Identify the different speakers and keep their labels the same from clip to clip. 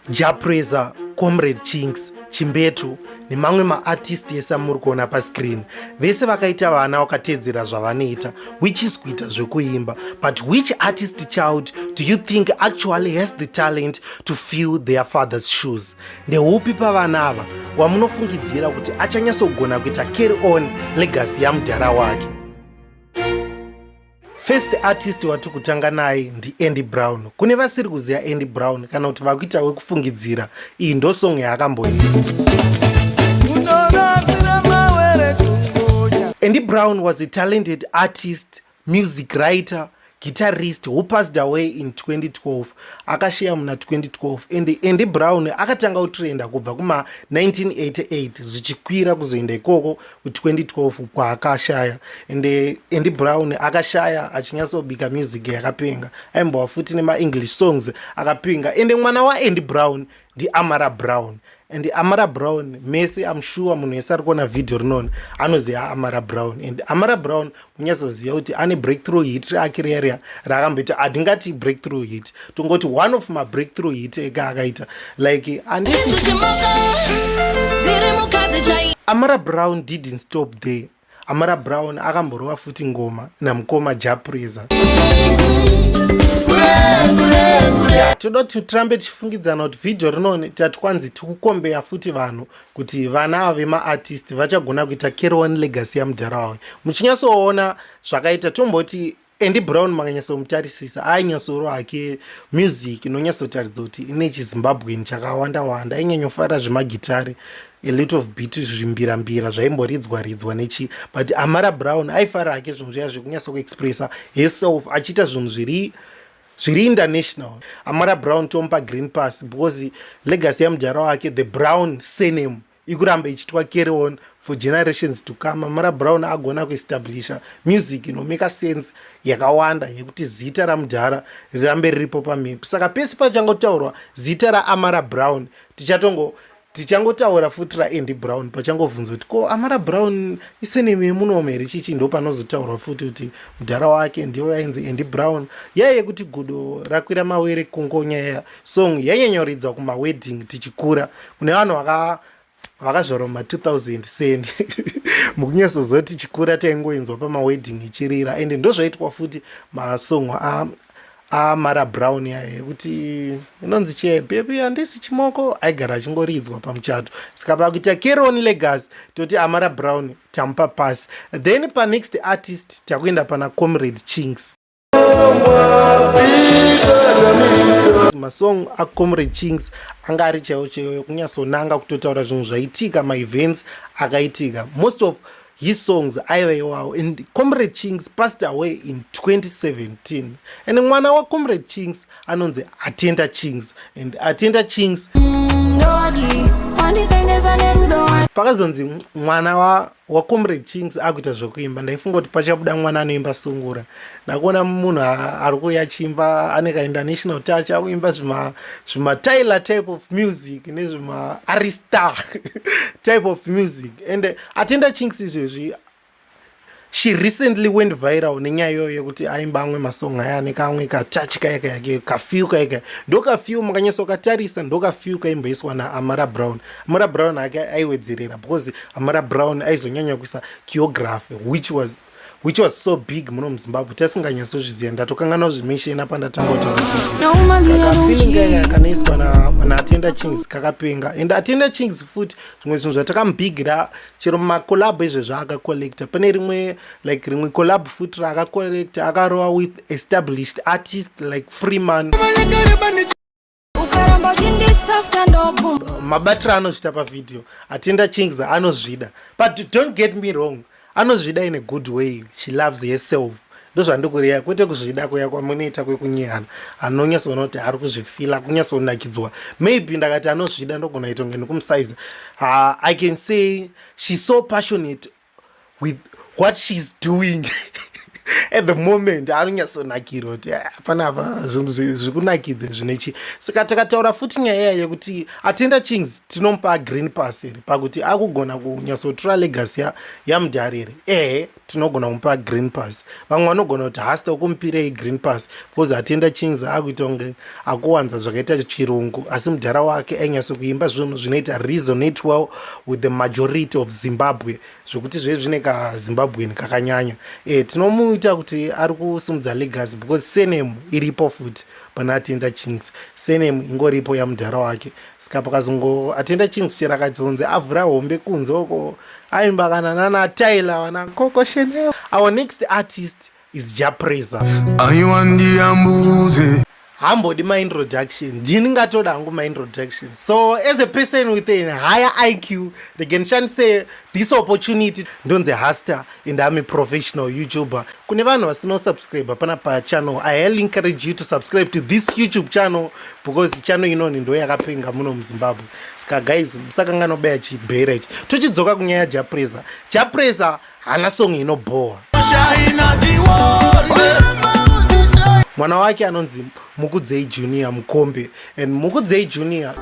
Speaker 1: Prayzah, Comrade Chinx, Chimbetu nemamwe maartist ese amuri kuona pascreen vese vakaita vana vakatedzera zvavanoita, which is kuita zvekuimba. But which artist child do you think actually has the talent to fill their father's shoes? Ndeupi pavana ava wamunofungidzira kuti achanyatsogona kuita carry on legacy yamudhara wake? First artist watiri kutanga naye ndi Brown. Kune vasiri kuziva Brown kana kuti vakuita wekufungidzira, iyi ndo song yaakamboita. Brown was a talented artist, music writer, guitarist who passed away in 2012. Akashaya muna 2012 and Brown akatanga kutrenda kubva kuma 1988 zvichikwira kuzoenda ikoko ku2012 kwaakashaya. And Brown akashaya achinyatsobika music yakapenga, aimbova futi nema English songs akapenga. And mwana wa Brown ndi Ammara Brown. And Ammara Brown, mese I'm sure munhu wese ari kuona video rinono anoziva Ammara Brown. And Ammara Brown munyatsoziva kuti ane breakthrough hit rake riya rakamboita, hatingati breakthrough hit, tongoti one of my breakthrough hit ega akaita like Ammara Brown didn't stop there. Ammara Brown akamborova futi ngoma namukoma Prayzah. Toda kuti tirambe tichifungidzana kuti video rinone tatikwanzi tikukombeya futi vanhu kuti vana ava vemaartist vachagona kuita carry on legacy yamudhara wavo. Muchinyatsoona zvakaita tomboti Brown makanyatsomutarisa ainyatsorova hake music inonyatsotaridza kuti ine chizimbabwean chakawanda wanda, ainyanyofara zvemagitari, a lot of beat zvimbirambira zvaimboridzwa nechi. But Ammara Brown aifara hake zvinhu zviya zvekunyatsokuexpressa herself achiita zvinhu zviri international. Ammara Brown tomupa green pass because legacy yamudhara wake, the Brown surname, ikuramba ichitwa carry on for generations to come. Ammara Brown agona kuestablisha music inomeka sense yakawanda yekuti zita ramudhara rirambe riripo pamhepo. Saka pese pachangotaurwa zita raAmmara Brown tichangotaura futi Brown pachangovhunza kuti ko Ammara Brown isenemi yemunome here chichi, ndo panozotaurwa futi kuti mudhara wake ndiwo yainzi Brown. Yaiye kuti gudo rakwira mawere kungonya ya song yanyanyoridza kumawedding tichikura, kune vanhu vakazvarwa ma2000 seni mukunyatsozoti tichikura taingoinzwa pamawedding ichirira. And ndo zvaitwa futi masong Ammara Brown yaye kuti inonzi che baby handisi chimoko aigara achingoridzwa pamuchato. Saka pakuita carry on legacy toti Ammara Brown tamupa pass. Then pa next artist takuenda pana Comrade Chinx. Masong aComrade Chinx anga ari chaiwo kunyatsonanga kutotaura zvinhu zvaitika, maevents akaitika. Most of his songs aiva iwawo. And Comrade Chinx passed away in 2017. And mwana wa Comrade Chinx anonzi Atenda Chinx. And Atenda Chinx pakazonzi mwana wa Comrade Chinx akuita zvekuimba, ndaifunga kuti pachabuda mwana anoimba sungura. Ndakuona munhu ari kuuya achimba ane ka-international touch, akuimba zvima Tyler type of music nezvima Arista type of music. And Atenda Chinx izvezvi she recently went viral nenyaya iyoyo yekuti aimba amwe masong aya nekamwe katouch kayaka yake kafew kayaka, ndo kafew makanyatsokatarisa ndo kafew kaimboiswa naAmmara Brown. Ammara Brown ake aiwedzerera because Ammara Brown aizonyanya kuisa choreography which was so big muno muZimbabwe tasinganyatsozviziva. Ndatokanganwa zvimeshena pandatanga feeling kanaiswa naAtenda Chinx kakapenga. And Atenda Chinx futi zvimwe zvinhu zvatakambigira chero mumakolab izvezvo akacollecta. Pane rimwe collab futi raakacollecta akarova with established artists like Freeman. Mabatiro anozvita pavideo Atenda Chinx anozvida, but don't get me wrong, anozvida in a good way. She loves herself. Ndo zvandikureya kwete kuzvida kuya kwamunoita kwekunyehana, anonyatsoona kuti ari kuzvifila kunyatsonakidzwa. Maybe ndakati anozvida ndogona itonge nokumusize. I can say she's so passionate with what she's doing at the moment anonyasonakira kuti panapa zvinhu zvikunakidze zvinechi saka takataura futi nyaya yekuti Atenda Chinx tinomupa green pass here pakuti akugona kunyatsotora legacy yamudharire tinogona kumupa green pass. Vamwe vanogona kuti hasta ukumupirei green pass because Atenda Chinx akuita kunge akuwanza zvakaita chirungu asi mudhara wake ainyatsokuimba zvinhu zvinoita resonate well with the majority of Zimbabwe zvokuti zvine kaZimbabwean kakanyanya. Tinomuita kuti ari kusimudza legacy because surname iripo futi pana Atenda Chinx, surname ingoripo yamudhara wake. Saka pakazongo Atenda Chinx chero akazonzi avhura hombe kunze uko aimba kana nana Tyler wana Coco Chanel. Our next artist is Prayzah. Hambodi my introduction. Ndini ngatoda hangu my introduction. So as a person with a higher IQ, they can say this opportunity ndonze hasta and I'm a professional YouTuber. Kune vanhu vasino subscribe pana pa channel. I highly encourage you to subscribe to this YouTube channel because the channel inoni ndo yakapenga muno muZimbabwe. Saka guys, musakangano baya chibhera ichi. Tochidzoka kunyaya Prayzah. Prayzah hana song inobhoa. Mwana wake anonzi Mtukudzi Junior Mukombe, and Mtukudzi Junior.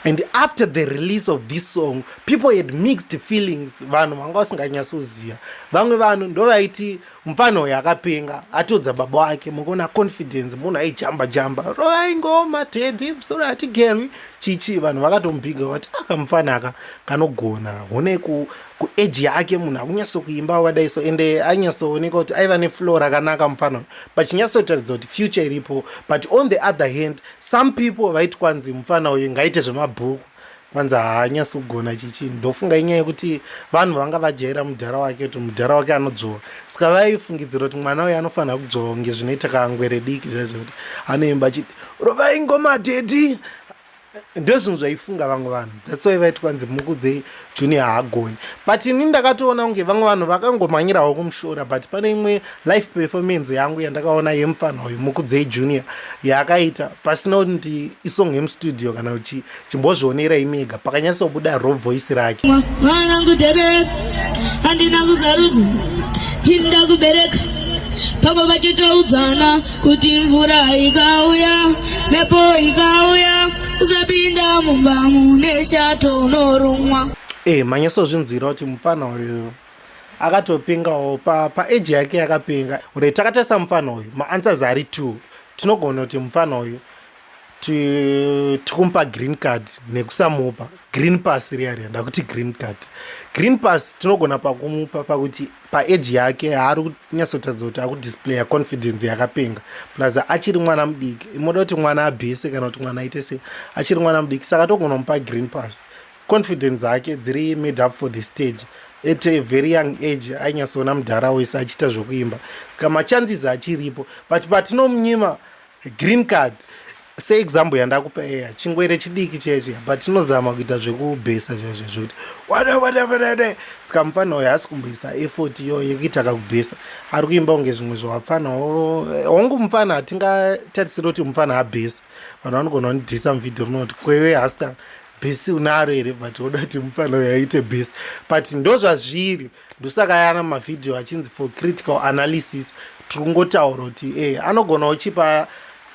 Speaker 1: And after the release of this song, people had mixed feelings. Vanhu vanga vasinganyatsoziva. Vamwe vanhu ndo vaiti mufano yakapenga atodza baba wake mungona confidence munhu aijamba jamba rovai ngoma tedhi musoro hatigerwi chichi. Vanhu vakatomubhiga vati akamufana aka kanogona hone kueji yake munhu akunyatsokuimba wakadai so ende anyatsooneka kuti aiva neflow rakanaka mufano but chinyatsotaridza kuti future iripo. But on the other hand, some people vaiti kwanzi mufana uyu ngaite zvemabhuku kwanza haanyatsogona chichi. Ndofunga inyaya yekuti vanhu vanga vajaira mudhara wake kuti mudhara wake anodzvowa saka vaifungidzira kuti mwana uyu anofanira kudzvowa kunge zvinoita kangwere diki zvaizvo kuti anoimba chiti rovai ngoma tedhi. Ndo zvinhu zvaifunga vamwe vanhu. That's why vaiti kwanzi Mtukudzi Junior haagoni. But ini ndakatoona kunge vamwe vanhu vakangomhanyirawo kumushora. But pane imwe live performance yangu yandakaona yemufana uyu Mtukudzi Junior yaakaita pasina kuti isong yemustudio kana kuti chimbozvionera imega pakanyatsobuda raw voice rake. Mwana ngudebe handina kuzarudza tinda kubereka pamwe vachitoudzana kuti mvura ikauya mepo ikauya usapinda mumba mune shato unorumwa. Manyatsozvinzwira kuti mufana uyu akatopingawo paeji yake yakapenga. Ure takatarisa mufana uyu maanswers ari 2. Tinogona kuti mufana uyu tikumupa green card nekusamupa green pass riyari ndakuti green card. Green pass tinogona pakumupa pakuti paeji yake haari kunyatsotadza kuti akudisplaya confidence yakapenga plus achiri mwana mudiki. Imoda kuti mwana abhese kana kuti mwana aite sei achiri mwana mudiki saka togona kumupa green pass. Confidence yake dziri made up for the stage. At a very young age ainyatsoona mudhara wese achiita zvokuimba saka machances achiripo but patinomunyima green card se example yandakupa chingwere chidiki cheche but tinozama kuita zvekubhesa zvezvo zvokuti wada saka mufana uyu haasi kumboisa effort iyo yekuita akakubhesa ari kuimba kunge zvimwe zvawapfana hongu mufana hatingatarisira kuti mufana abhesa. Vanhu vanogona kundisa muvhidhio rinoti kwewe hasta bhesi unaro here but oda kuti mufana uyu aite bhesi but ndo zvazviri. Ndosaka yana mavhidhio achinzi for critical analysis tiri kungotaura kuti anogona uchipa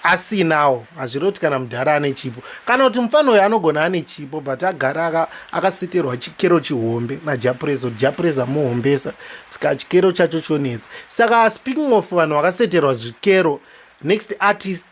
Speaker 1: asinawo hazviroti kana mudhara ane chipo kana kuti mufana uyu anogona ane chipo but agara akaseterwa chikero chihombe naJaprayzah. Prayzah muhombesa saka chikero chacho chonetsa. Saka speaking of vanhu vakaseterwa zvikero, next artist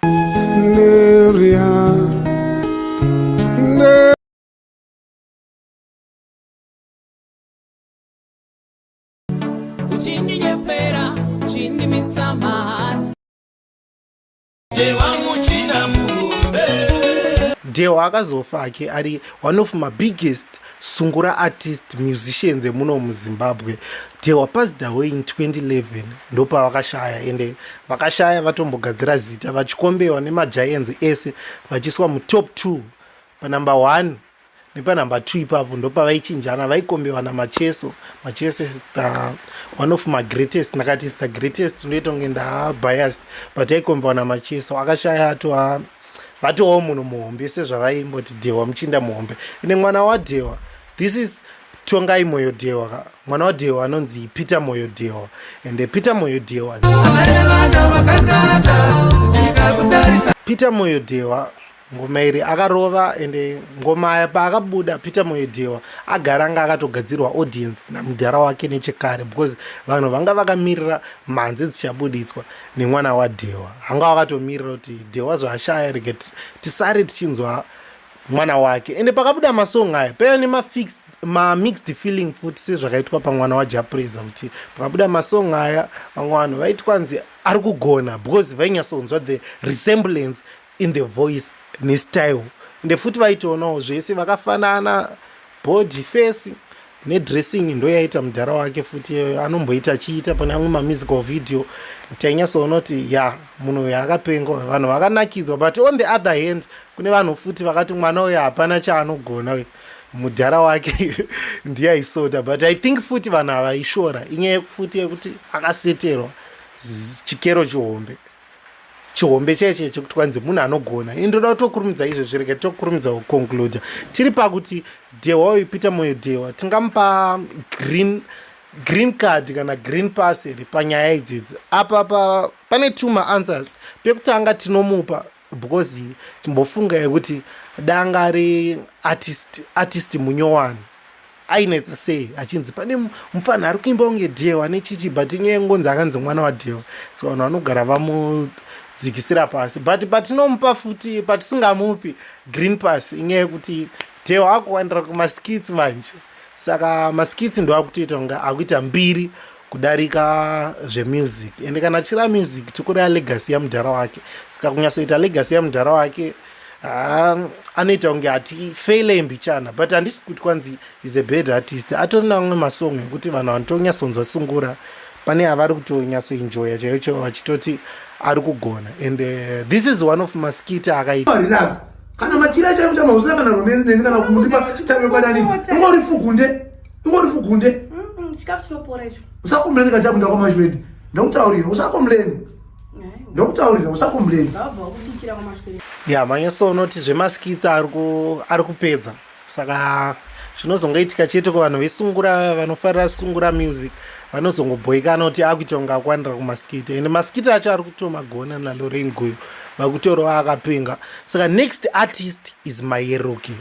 Speaker 1: Dewa akazofa ake ari one of my biggest sungura artist musicians emuno muZimbabwe. Dewa passed away in 2011 ndopa vakashaya ende vakashaya vatombogadzira zita vachikombewa nemagiants ese vachiswa mutop 2 panumber 1 nepanumber 2 ipapo ndopa vaichinjana vaikombewa namacheso. Macheso is one of my greatest. Nakati is the greatest ndoita kunge ndabiased but aikombewa namacheso akashaya atova vatowo munhu muhombe sezvavaimboti Dewa muchinda muhombe. Ine mwana waDewa, this is Tongai Moyo Dewa, mwana wa Dewa anonzi Peter Moyo Dewa, and Peter Moyo Dewa. Peter Moyo Dewa ngoma iri akarova ende ngoma ya paakabuda Peter Moyo Dewa agaranga akatogadzirwa audience namudhara wake nechekare because vanhu vanga vakamirira mhanzi dzichabuditswa nemwana waDewa. Hanga vakatomirira kuti Dewa zvashaya rege tisare tichinzwa mwana wake. Ende pakabuda masong aya paiva nemamixed feeling futi sezvakaitwa pamwana waJaPrayzah kuti pakabuda masong aya vamwe vanhu vaiti kwanzi ari kugona because vainyatsonzwa the resemblance in the voice nestyle. Ende futi vaitoonawo zvese vakafanana body face nedressing ndo yaita mudhara wake futi anomboita achiita pane amwe mamusical video tainyatsoona kuti ya munhu uyu akapengwa vanhu vakanakidzwa. But on the other hand kune vanhu futi vakati mwana uyu hapana chaanogona mudhara wake ndiye aisota. But I think futi vanhu havaishora inyaya yekufuti yekuti akaseterwa chikero chihombe cheche chekuti kwanzi munhu anogona. Indoda kutokurumidza izvo zvirege tokurumidza kuconcluda tiri pakuti Dewa uyu Peter Moyo Dewa tingamupa green card kana green pass panyaya idzidzi. Apa pane two maanswers. Pekutanga tinomupa because timbofunga yekuti danga ari artist munyowani ainetsa sei achinzi pane mufana ari kuimba unge Dewa nechichi but inyaya ngonzi akanzi mwana waDewa so vanhu vanogara vamudzikisira pasi. But patinomupa futi patisingamupi green pass inyaya yekuti Dewa akuwandira kumaskits manje saka maskits ndo akutoita kunga akuita mbiri kudarika zvemusic. Ende kana chira music tikureva legacy yamudhara wake saka kunyatsoita legacy yamudhara wake anoita kunge hatifeile mbichana. But handisi kuti kwanzi is a bad artist. Atori namwe masong ekuti vanhu vanotonyatsoonzwa sungura pane avari kutonyatsoenjoya chaicho vachitoti ari kugona. And this is one of maskit akaita
Speaker 2: kana machira chaipo chamausina kana romance neni kana kumulipa time kwadanidza ingori fugunde
Speaker 3: chikapu chinopora icho
Speaker 2: usakombleni kachakuita kwamashwedi ndokutaurira usakombleni
Speaker 1: ya manyatsoona kuti zvemaskitsi ari kupedza saka zvinozongaitika chete kuvanhu vesungura vanofarira sungura music vanozongobhoikana kuti akuita kunge akwanira kumaskiti. Ende maskiti acho ari kutomagona nalorraine guyo vakutorawo akapenga. Saka next artist is Mayeruke.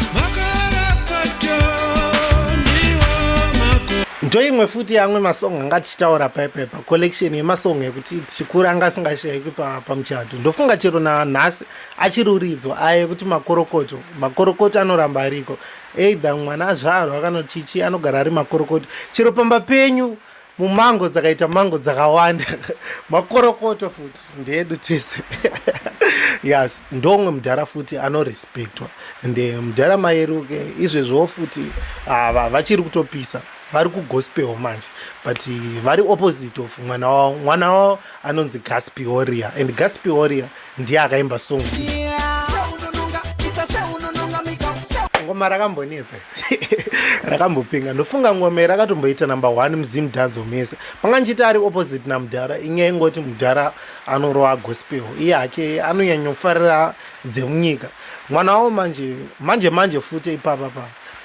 Speaker 1: Ndoimwe futi yamwe masong anga tichitaura paipepa collection yemasong ekuti chikuru anga asingashayikwi pamuchato. Ndofunga chero nanhasi achiruridzwa aya ekuti makorokoto anoramba ariko either mwana azvarwa kana chichi anogara ari makorokoto. Chero pamba penyu mumango dzakaita mango dzakawanda makorokoto futi ndeedu tese yes ndomwe mudhara futi anorespectwa. Ende mudhara Mayeruke izvezvo futi vachiri kutopisa vari kugospel manje but vari opposite of mwana wao anonzi Guspy warrior. And Guspy warrior ndiye akaimba song ngoma rakambonetsa rakambopinga. Ndofunga ngoma rakatomboita number 1 muzimudhanzo mese panganjiti ari opposite namudhara inyaya ingoti mudhara anorova gospel iye hake anonyanyofarira dzemunyika. Mwana wavo manje futi ipapa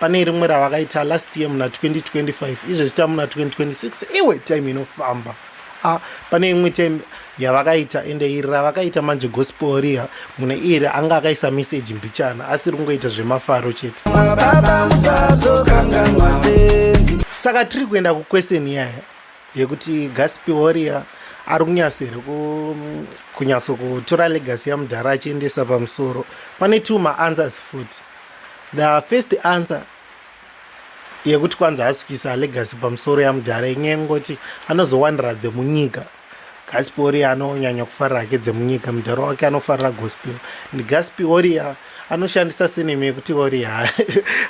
Speaker 1: pane rimwe ravakaita last year muna 2025 izvo chita muna 2026 iwe time inofamba. Pane imwe time yavakaita ende iri ravakaita manje gospel warrior muna iri anga akaisa message mbichana asi ringoita zvemafaro chete. Saka tiri kuenda kuquestion yaya yekuti Guspy warrior ari kunyatsokutora legacy yamudhara achiendesa pamusoro. Pane two maanswers futi. The first answer yekuti kwanza asukisa legacy pamusoro yamudhara inyaya yekungoti anozowandira dzemunyika. Guspy warrior anonyanya kufarira hake dzemunyika mudhara wake anofarira gospel. And Guspy warrior anoshandisa seneme yekuti warrior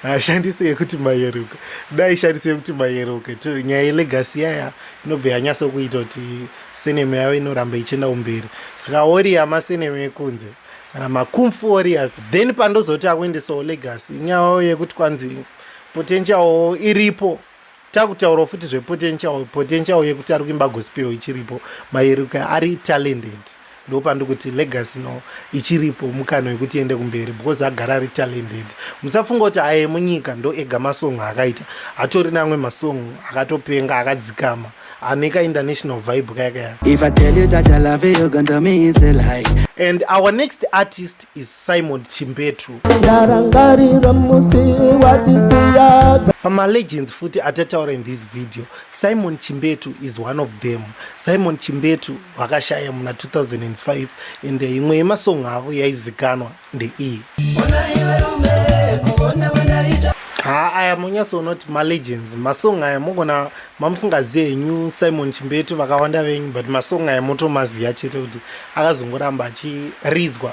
Speaker 1: haashandisi yekuti Mayeruke dai shandise yekuti Mayeruke to nyaya yelegacy yaya inobva yanyatsokuita kuti seneme yavo inoramba ichienda kumberi. Saka warrior maseneme ekunze kana makumfu warriors then pandozoti akuendesawo legacy inyaya yekuti kwanzi potential iripo. Takutaura futi zvepotential yekuti ari kuimba gospel ichiripo. Mayeruke ari talented ndopandi kuti legacy no ichiripo mukano wekuti ende kumberi because agara ari talented. Musafunga kuti aye munyika ndo ega masong akaita, atori namwe masong akatopenga akadzikama aneka international vibe kaya.
Speaker 3: If I tell you that I love you, you're gonna tell me it's a lie.
Speaker 1: And our next artist is Chimbetu. Pama legends futi atataura in this video. Chimbetu is one of them. Chimbetu wakashaya muna 2005 and imwe yemasong avo yaizikanwa ndeiyi. Aya munyaso not ma legends masong aya mugona mamusingaziye henyu Chimbetu vakawanda venyu but masong aya motomaziya chete kuti akazongoramba achiridzwa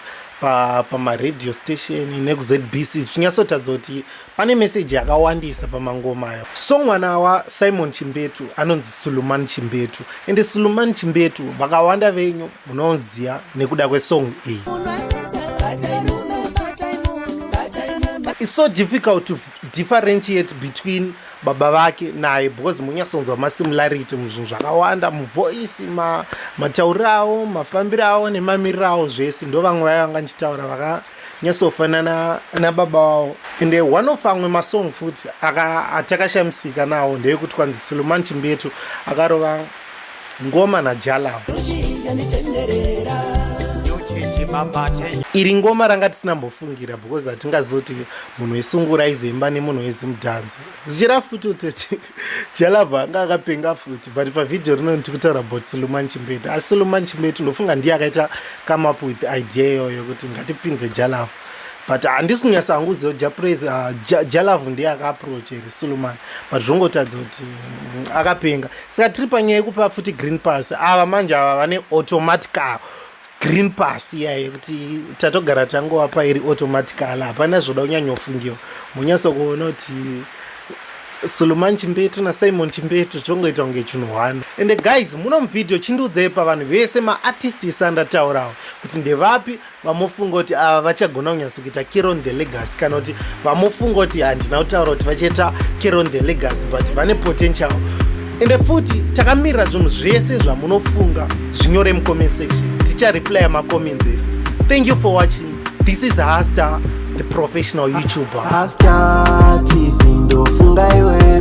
Speaker 1: pama radio station nekuzBC zvinyasotadza kuti pane message yakawandisa pamangoma ayo. Mwana wa Chimbetu anonzi Sulumani Chimbetu ende Sulumani Chimbetu vakawanda venyu munoziya nekuda kwesong iyi. It's so difficult to differentiate between baba vake naye because munyasonzwa masimilarity muzvinhu zvakawanda muvoice matauriro mafambiro avo nemamiriro avo zvese ndo vamwe vanga nchitaura vakanyatsofanana nababa wavo. And one of amwe masong futi atakashamisika nawo ndeyekuti kwanzi Sulumani Chimbetu akarova ngoma naJalavu. Iri ngoma ranga tisinambofungira because hatingazoti munhu wesungura aizoimba nemunhu wezimudhanzi. Zvichira futi kuti Jalavu anga akapenga futi but pavideo rino ndikutaura about Sulumani Chimbetu. Asi Sulumani Chimbetu ndofunga ndiye akaita come up with idea iyoyo kuti ngatipinze Jalavu. But handisi kunyasa hanguziva kuti Prayzah Jalavu ndiye akaapproach Sulumani but zvongotadza kuti akapenga. Saka tiri panyaya yekupa futi green pass ava manje ava vane automatic green pass yaye kuti tatogara tangowapa iri automatically hapana zvoda kunyanyofungiwa. Munyaso kuona kuti Sulumani Chimbetu na Chimbetu zvongoita kunge chinhu hwano. And guys muno muvideo chindudzei pavanhu vese maartist esandataurawo kuti ndevapi vamofunga kuti ava vachagona kunyatsokuita carry on the legacy kana kuti vamofunga kuti handina kutaura kuti vachaita carry on the legacy but vane potential. Ende futi takamirira zvinhu zvese zvamunofunga zvinyore mucomment section tichareplya macomments ese. Thank you for watching. This is Hasta, the professional YouTuber.
Speaker 3: Hasta TV ndofunga iwe.